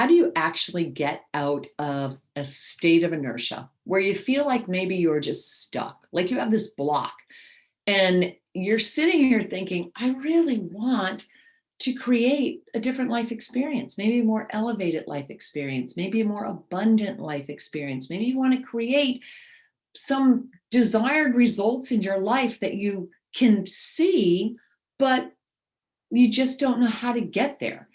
do you actually get out of a state of inertia where you feel like maybe you're just stuck, like you have this block and you're sitting here thinking, I really want to create a different life experience, maybe a more elevated life experience, maybe a more abundant life experience. Maybe you want to create some desired results in your life that you can see, but you just don't know how to get there.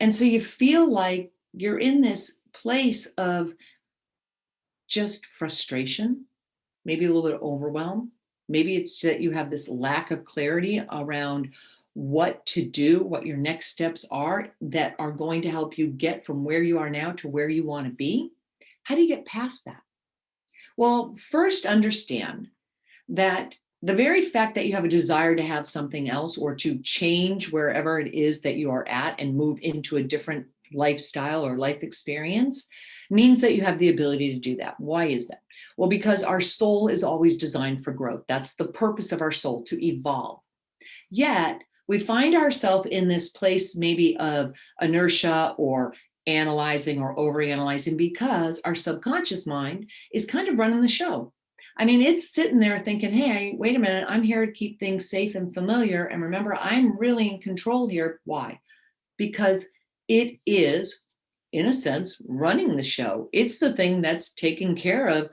And so you feel like you're in this place of just frustration, maybe a little bit of overwhelm. Maybe it's that you have this lack of clarity around what to do, what your next steps are that are going to help you get from where you are now to where you want to be. How do you get past that? Well, first understand that the very fact that you have a desire to have something else or to change wherever it is that you are at and move into a different lifestyle or life experience means that you have the ability to do that. Why is that? Well, because our soul is always designed for growth. That's the purpose of our soul, to evolve. Yet we find ourselves in this place maybe of inertia or analyzing or overanalyzing because our subconscious mind is kind of running the show. I mean, it's sitting there thinking, hey, wait a minute, I'm here to keep things safe and familiar. And remember, I'm really in control here. Why? Because it is, in a sense, running the show. It's the thing that's taking care of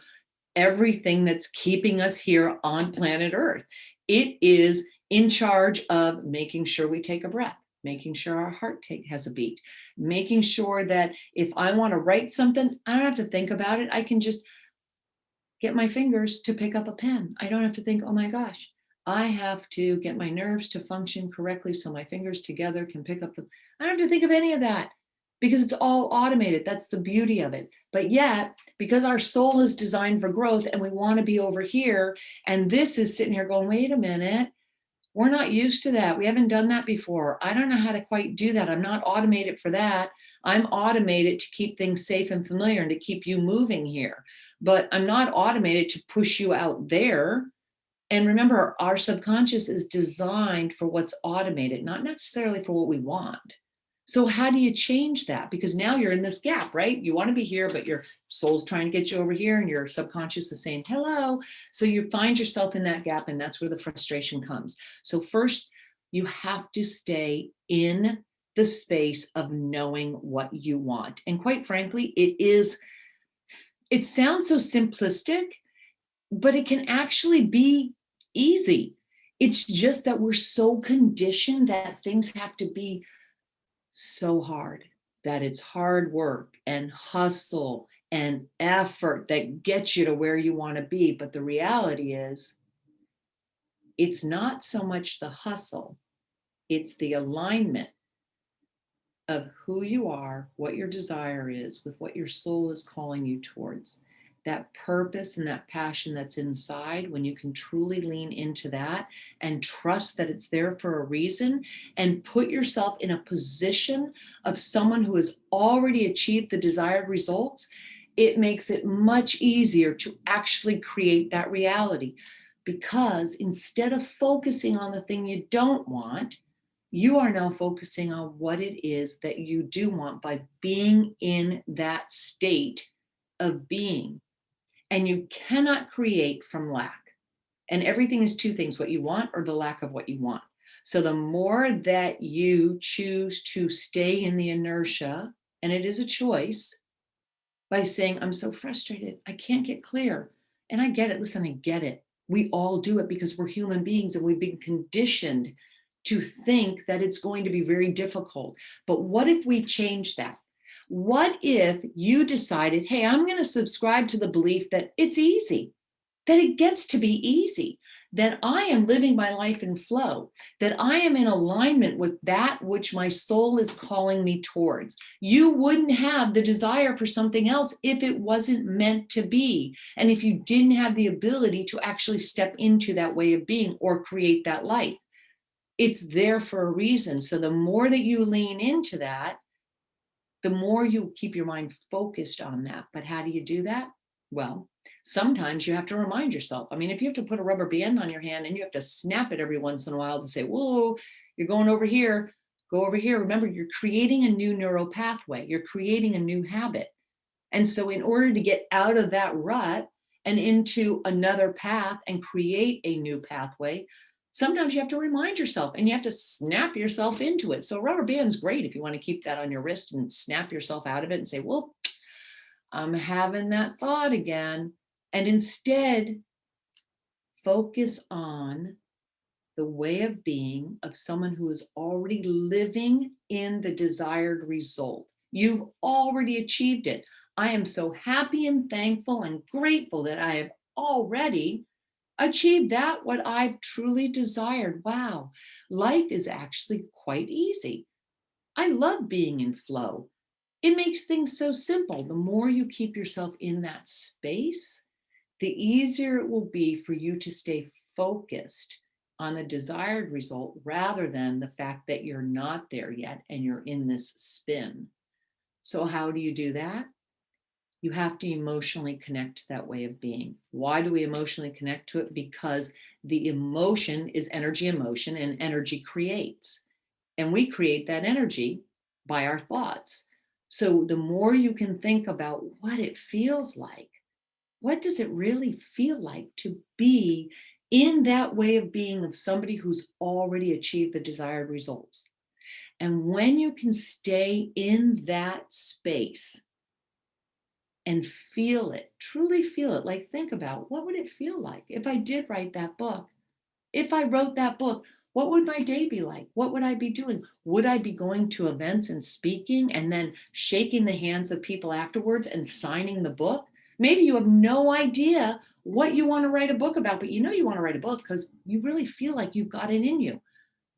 everything that's keeping us here on planet Earth. It is in charge of making sure we take a breath, making sure our heart has a beat, making sure that if I want to write something, I don't have to think about it. I can just get my fingers to pick up a pen. I don't have to think, oh my gosh, I have to get my nerves to function correctly so my fingers together can pick up the, I don't have to think of any of that because it's all automated. That's the beauty of it. But yet, because our soul is designed for growth and we want to be over here, and this is sitting here going, wait a minute, we're not used to that. We haven't done that before. I don't know how to quite do that. I'm not automated for that. I'm automated to keep things safe and familiar and to keep you moving here. But I'm not automated to push you out there. And remember, our subconscious is designed for what's automated, not necessarily for what we want. So how do you change that? Because now you're in this gap, right? You want to be here, but your soul's trying to get you over here and your subconscious is saying, hello. So you find yourself in that gap, and that's where the frustration comes. So first, you have to stay in the space of knowing what you want. And quite frankly, it sounds so simplistic, but it can actually be easy. It's just that we're so conditioned that things have to be so hard, that it's hard work and hustle and effort that gets you to where you want to be. But the reality is, it's not so much the hustle, it's the alignment of who you are, what your desire is, with what your soul is calling you towards. That purpose and that passion that's inside, when you can truly lean into that and trust that it's there for a reason and put yourself in a position of someone who has already achieved the desired results, it makes it much easier to actually create that reality. Because instead of focusing on the thing you don't want, you are now focusing on what it is that you do want by being in that state of being. And you cannot create from lack. And everything is two things, what you want or the lack of what you want. So the more that you choose to stay in the inertia, and it is a choice, by saying, I'm so frustrated, I can't get clear. And I get it. Listen, I get it. We all do it because we're human beings and we've been conditioned to think that it's going to be very difficult. But what if we change that? What if you decided, hey, I'm going to subscribe to the belief that it's easy, that it gets to be easy, that I am living my life in flow, that I am in alignment with that which my soul is calling me towards. You wouldn't have the desire for something else if it wasn't meant to be. And if you didn't have the ability to actually step into that way of being or create that life. It's there for a reason. So the more that you lean into that, the more you keep your mind focused on that. But how do you do that? Well, sometimes you have to remind yourself. I mean, if you have to put a rubber band on your hand and you have to snap it every once in a while to say, whoa, you're going over here, Go over here. Remember, you're creating a new neural pathway. You're creating a new habit. And so in order to get out of that rut and into another path and create a new pathway, sometimes you have to remind yourself and you have to snap yourself into it. So a rubber band's great if you want to keep that on your wrist and snap yourself out of it and say, well, I'm having that thought again. And instead, focus on the way of being of someone who is already living in the desired result. You've already achieved it. I am so happy and thankful and grateful that I have already achieved that what I've truly desired. Wow, life is actually quite easy. I love being in flow. It makes things so simple. The more you keep yourself in that space, the easier it will be for you to stay focused on the desired result rather than the fact that you're not there yet and you're in this spin. So, how do you do that? You have to emotionally connect to that way of being. Why do we emotionally connect to it? Because the emotion is energy in motion and energy creates. And we create that energy by our thoughts. So, the more you can think about what it feels like, what does it really feel like to be in that way of being of somebody who's already achieved the desired results? And when you can stay in that space and feel it, truly feel it, like think about what would it feel like if I did write that book? If I wrote that book, what would my day be like? What would I be doing? Would I be going to events and speaking and then shaking the hands of people afterwards and signing the book? Maybe you have no idea what you want to write a book about, but you know you want to write a book because you really feel like you've got it in you.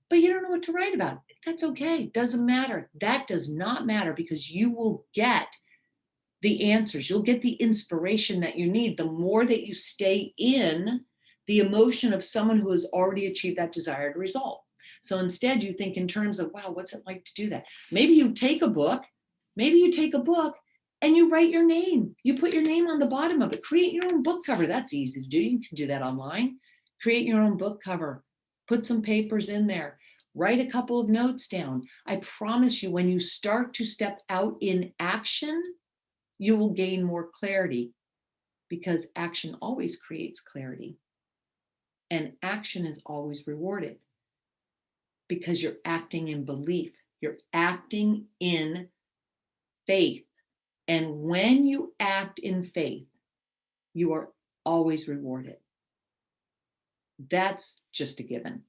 But you don't know what to write about. That's okay. Doesn't matter. That does not matter because you will get the answers. You'll get the inspiration that you need the more that you stay in the emotion of someone who has already achieved that desired result. So instead, you think in terms of, wow, what's it like to do that? Maybe you take a book and you write your name. You put your name on the bottom of it. Create your own book cover. That's easy to do. You can do that online. Create your own book cover. Put some papers in there. Write a couple of notes down. I promise you, when you start to step out in action, you will gain more clarity because action always creates clarity. And action is always rewarded because you're acting in belief, you're acting in faith. And when you act in faith, you are always rewarded. That's just a given.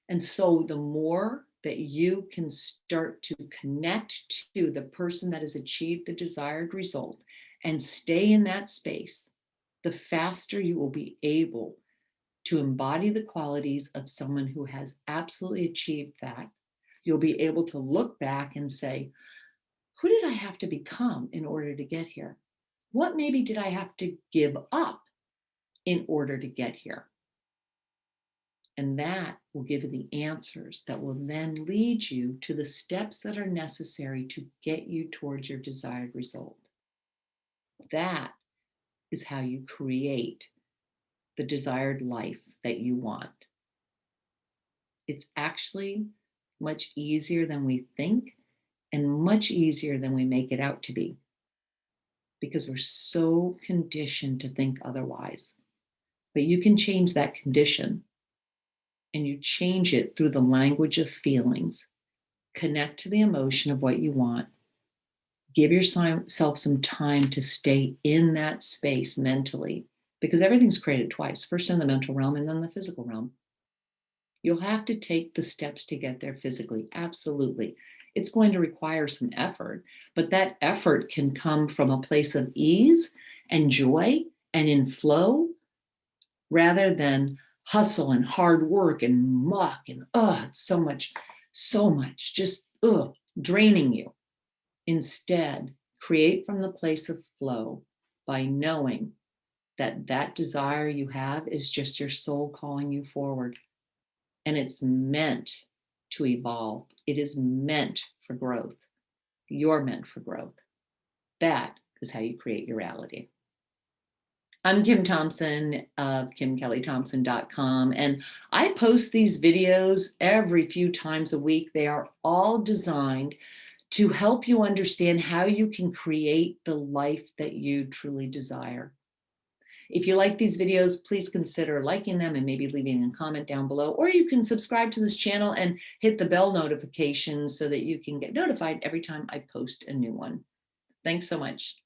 And so the more that you can start to connect to the person that has achieved the desired result and stay in that space, the faster you will be able to embody the qualities of someone who has absolutely achieved that. You'll be able to look back and say, who did I have to become in order to get here? What maybe did I have to give up in order to get here? And that will give you the answers that will then lead you to the steps that are necessary to get you towards your desired result. That is how you create the desired life that you want. It's actually much easier than we think and much easier than we make it out to be because we're so conditioned to think otherwise. But you can change that condition and you change it through the language of feelings. Connect to the emotion of what you want. Give yourself some time to stay in that space mentally because everything's created twice, first in the mental realm and then the physical realm. You'll have to take the steps to get there physically. Absolutely. It's going to require some effort, but that effort can come from a place of ease and joy and in flow rather than hustle and hard work and muck and it's so much, just draining you. Instead, create from the place of flow by knowing that that desire you have is just your soul calling you forward. And it's meant to evolve. It is meant for growth. You're meant for growth. That is how you create your reality. I'm Kim Thompson of KimKellyThompson.com, and I post these videos every few times a week. They are all designed to help you understand how you can create the life that you truly desire. If you like these videos, please consider liking them and maybe leaving a comment down below, or you can subscribe to this channel and hit the bell notification so that you can get notified every time I post a new one. Thanks so much.